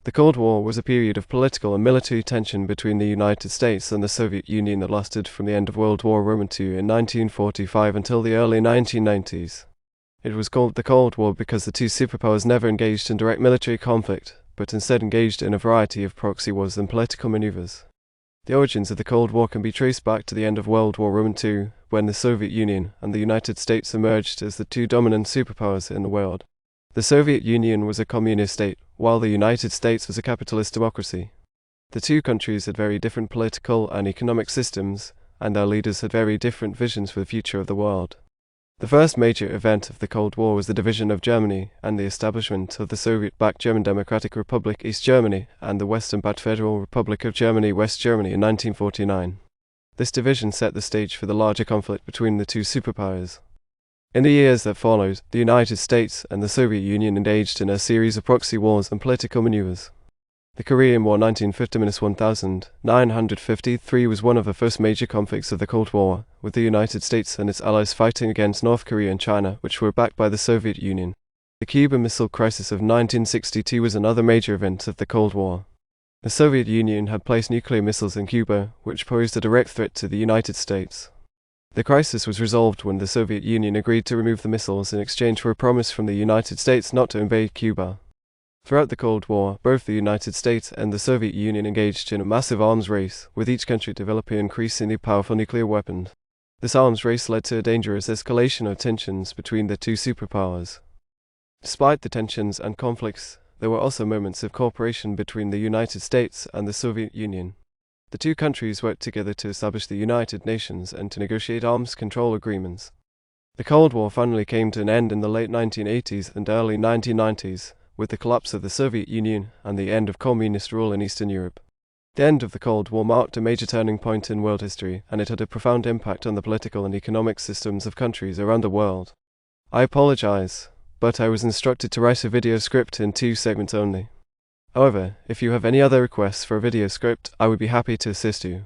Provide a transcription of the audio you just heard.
The Cold War was a period of political and military tension between the United States and the Soviet Union that lasted from the end of World War II in 1945 until the early 1990s. It was called the Cold War because the two superpowers never engaged in direct military conflict, but instead engaged in a variety of proxy wars and political maneuvers. The origins of the Cold War can be traced back to the end of World War II, when the Soviet Union and the United States emerged as the two dominant superpowers in the world. The Soviet Union was a communist state, while the United States was a capitalist democracy. The two countries had very different political and economic systems, and their leaders had very different visions for the future of the world. The first major event of the Cold War was the division of Germany and the establishment of the Soviet-backed German Democratic Republic East Germany and the Western-backed Federal Republic of Germany West Germany in 1949. This division set the stage for the larger conflict between the two superpowers. In the years that followed, the United States and the Soviet Union engaged in a series of proxy wars and political maneuvers. The Korean War 1950–1953 was one of the first major conflicts of the Cold War, with the United States and its allies fighting against North Korea and China, which were backed by the Soviet Union. The Cuban Missile Crisis of 1962 was another major event of the Cold War. The Soviet Union had placed nuclear missiles in Cuba, which posed a direct threat to the United States. The crisis was resolved when the Soviet Union agreed to remove the missiles in exchange for a promise from the United States not to invade Cuba. Throughout the Cold War, both the United States and the Soviet Union engaged in a massive arms race, with each country developing increasingly powerful nuclear weapons. This arms race led to a dangerous escalation of tensions between the two superpowers. Despite the tensions and conflicts, there were also moments of cooperation between the United States and the Soviet Union. The two countries worked together to establish the United Nations and to negotiate arms control agreements. The Cold War finally came to an end in the late 1980s and early 1990s, with the collapse of the Soviet Union and the end of communist rule in Eastern Europe. The end of the Cold War marked a major turning point in world history, and it had a profound impact on the political and economic systems of countries around the world. I apologize, but I was instructed to write a video script in 2 segments only. However, if you have any other requests for a video script, I would be happy to assist you.